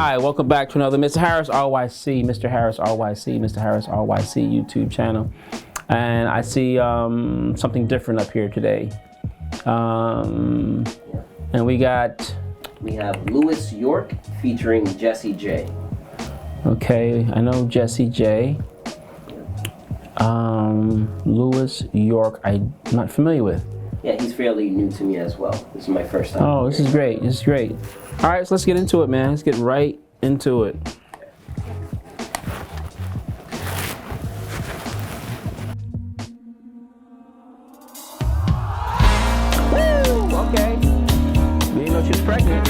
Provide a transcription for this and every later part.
Hi, welcome back to another Mr. Harris RYC, Mr. Harris RYC, Mr. Harris RYC YouTube channel. And I see something different up here today. And we have Louis York featuring Jessie J. Okay, I know Jessie J. Louis York, I'm not familiar with. Yeah, he's fairly new to me as well. This is my first time. Oh, this is great. This is great. All right, so let's get into it, man. Let's get right into it. Woo! Okay. We didn't know she was pregnant.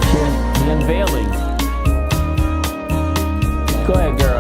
She's unveiling. Go ahead, girl.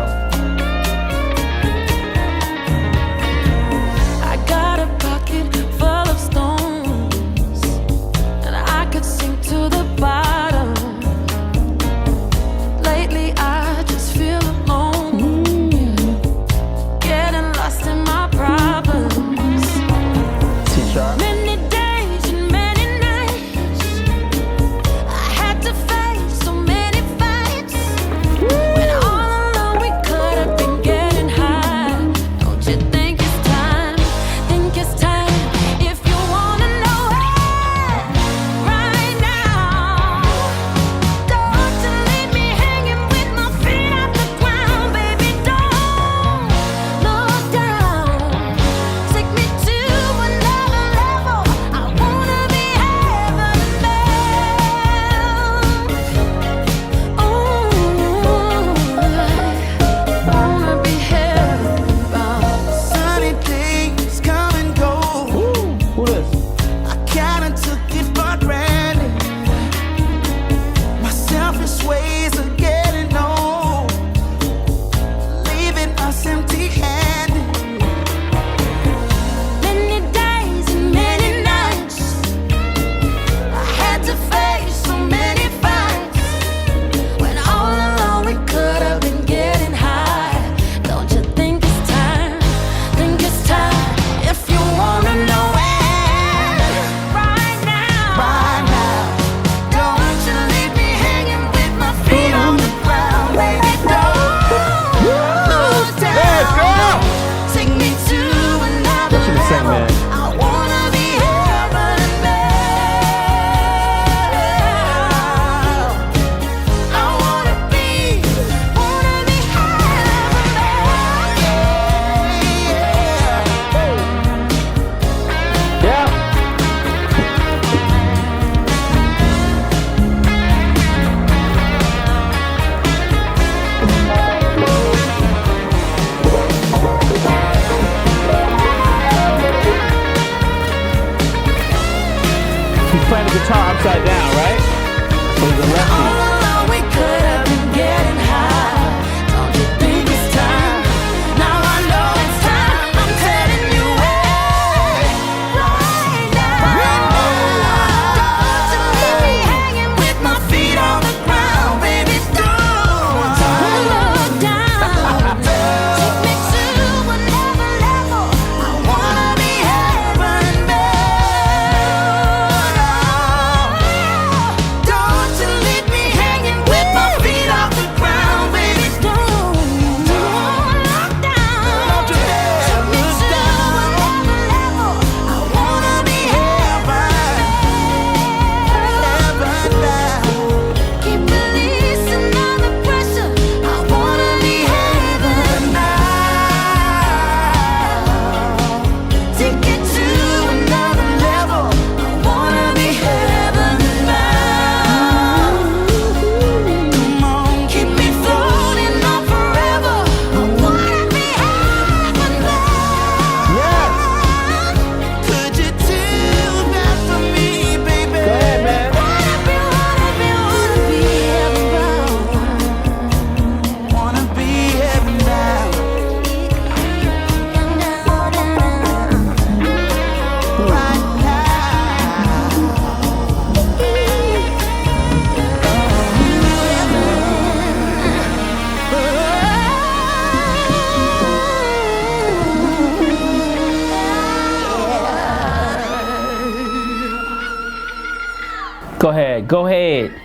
Go ahead. Go ahead.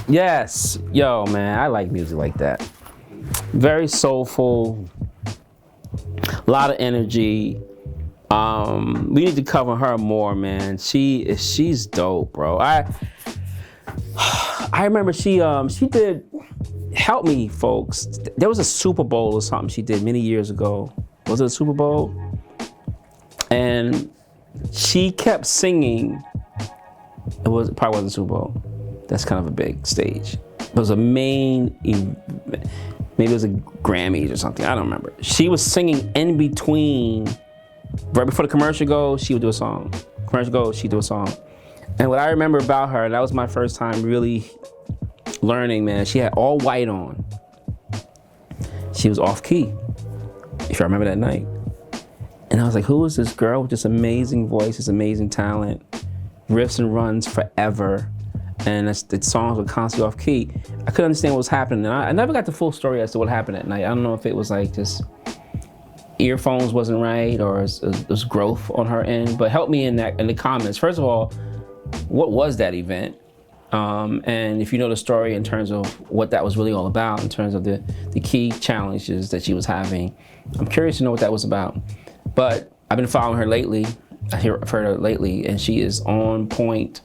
Yes. Yo, man, I like music like that. Very soulful. A lot of energy. We need to cover her more, man. She's dope, bro. I remember she did, help me, folks. There was a Super Bowl or something she did many years ago. Was it a Super Bowl? And she kept singing. It probably wasn't a Super Bowl. That's kind of a big stage. It was a main event. Maybe it was a Grammys or something. I don't remember. She was singing in between. Right before the commercial goes, she would do a song. Commercial goes, she'd do a song. And what I remember about her, that was my first time really learning, man, she had all white on. She was off key, if I remember that night. And I was like, who is this girl with this amazing voice, this amazing talent, riffs and runs forever, and the songs were constantly off key. I couldn't understand what was happening. And I never got the full story as to what happened that night. I don't know if it was like just earphones wasn't right or it was growth on her end, but help me in the comments. First of all, what was that event? And if you know the story in terms of what that was really all about, in terms of the key challenges that she was having, I'm curious to know what that was about. But I've been following her lately. I've heard her lately, and she is on point,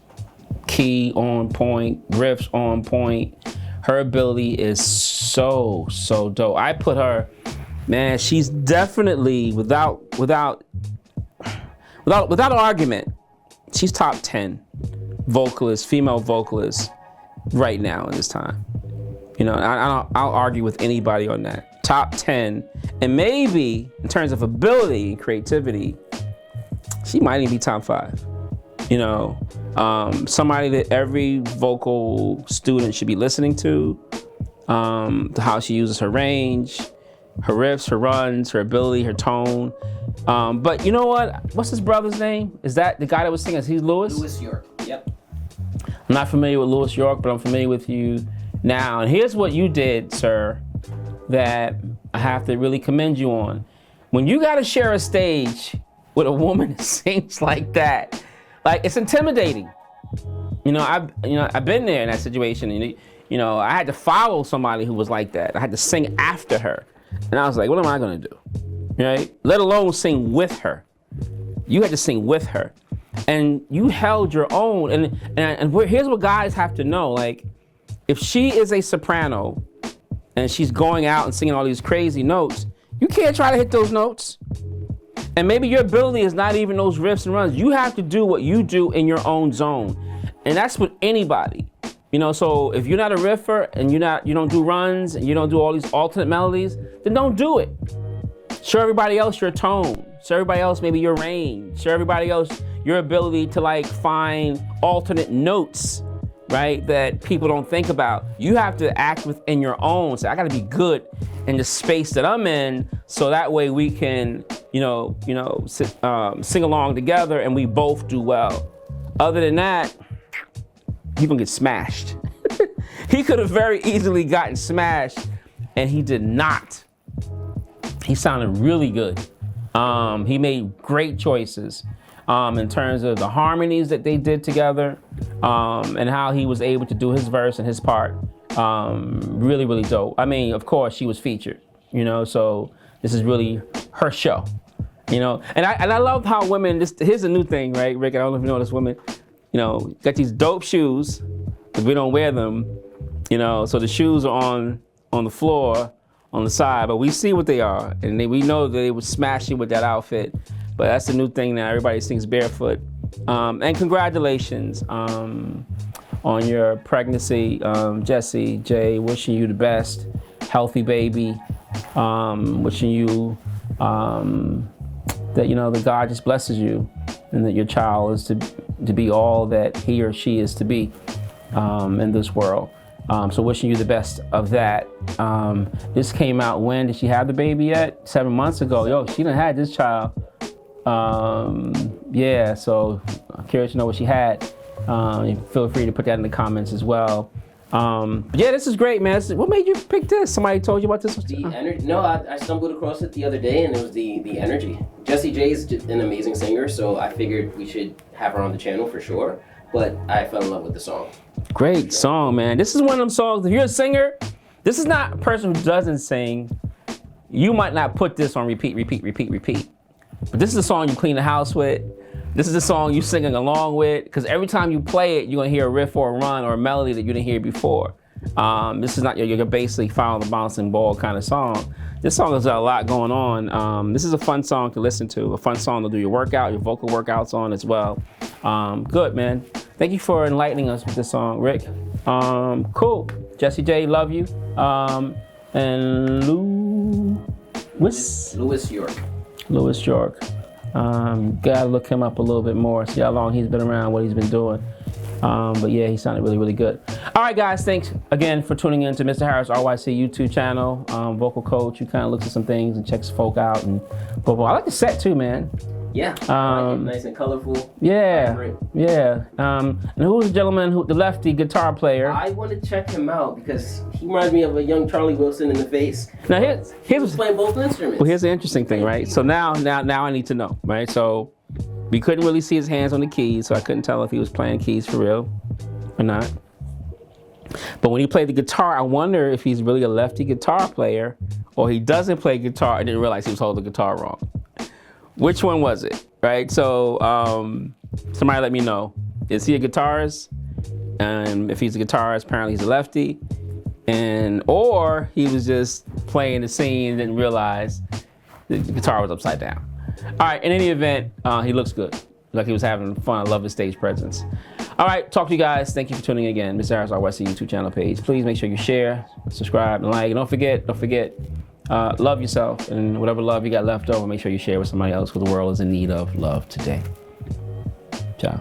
key on point, riffs on point. Her ability is so dope. I put her, man, she's definitely without argument, she's top 10 vocalist, female vocalist right now in this time. You know, I'll argue with anybody on that. Top 10, and maybe in terms of ability and creativity, she might even be top 5. You know, somebody that every vocal student should be listening to how she uses her range, her riffs, her runs, her ability, her tone. But you know what? What's his brother's name? Is that the guy that was singing? Is he Lewis? Lewis York. Yep. I'm not familiar with Lewis York, but I'm familiar with you now. And here's what you did, sir, that I have to really commend you on. When you got to share a stage with a woman that sings like that, like, it's intimidating. You know, I've been there in that situation, and you know, I had to follow somebody who was like that. I had to sing after her, and I was like, what am I gonna do? Right? Let alone sing with her. You had to sing with her, and you held your own. And here's what guys have to know: like, if she is a soprano and she's going out and singing all these crazy notes, you can't try to hit those notes. And maybe your ability is not even those riffs and runs. You have to do what you do in your own zone. And that's with anybody. You know, so if you're not a riffer and you don't do runs and you don't do all these alternate melodies, then don't do it. Show everybody else your tone. Show everybody else maybe your range. Show everybody else your ability to like find alternate notes, right, that people don't think about. You have to act within your own. So I gotta be good in the space that I'm in, so that way we can, sing along together and we both do well. Other than that, you're gonna get smashed. He could have very easily gotten smashed, and he did not. He sounded really good. He made great choices in terms of the harmonies that they did together, and how he was able to do his verse and his part. Really, really dope. I mean, of course, she was featured, so this is really her show, And I love how women, here's a new thing, right, Rick? I don't know if you know this, women, got these dope shoes, but we don't wear them, so the shoes are on the floor, on the side, but we see what they are, and we know that they would smash you with that outfit. But that's the new thing now. Everybody sings barefoot. And congratulations on your pregnancy, Jessie J. Wishing you the best, healthy baby. Wishing you that that God just blesses you, and that your child is to be all that he or she is to be in this world. So wishing you the best of that. This came out when? Did she have the baby yet? 7 months ago. Yo, she done had this child. So I'm curious to know what she had. Feel free to put that in the comments as well. Yeah, this is great, man. What made you pick this? Somebody told you about this? The energy. No, I stumbled across it the other day, and it was the energy. Jessie J is an amazing singer, so I figured we should have her on the channel for sure. But I fell in love with the song. Great song, man. This is one of them songs. If you're a singer, this is not a person who doesn't sing. You might not put this on repeat. But this is a song you clean the house with. This is a song you singing along with, because every time you play it, you're gonna hear a riff or a run or a melody that you didn't hear before. This is not you're basically following the bouncing ball kind of song. This song has got a lot going on. This is a fun song to listen to, a fun song to do your workout, your vocal workouts on as well. Good, man. Thank you for enlightening us with this song, Rick. Cool. Jessie J, love you. And Louis York. Louis York. Gotta look him up a little bit more, see how long he's been around, what he's been doing. But yeah, he sounded really, really good. All right, guys, thanks again for tuning in to Mr. Harris RYC YouTube channel. Vocal coach, who kind of looks at some things and checks folk out and blah, blah. I like the set too, man. Yeah, I like it. Nice and colorful. Yeah, vibrant. yeah. And who's the gentleman, the lefty guitar player? I want to check him out because he reminds me of a young Charlie Wilson in the face. Now he was playing both instruments. Well, here's the interesting thing, right? So now I need to know, right? So we couldn't really see his hands on the keys, so I couldn't tell if he was playing keys for real or not. But when he played the guitar, I wonder if he's really a lefty guitar player or he doesn't play guitar and didn't realize he was holding the guitar wrong. Which one was it, right? So somebody let me know. Is he a guitarist? And if he's a guitarist, apparently he's a lefty. Or he was just playing the scene and didn't realize the guitar was upside down. All right, in any event, he looks good. Like he was having fun. I love his stage presence. All right, talk to you guys. Thank you for tuning in again. Mr. Harris RYC YouTube channel page. Please make sure you share, subscribe, and like. And don't forget, love yourself, and whatever love you got left over, make sure you share with somebody else, because the world is in need of love today. Ciao.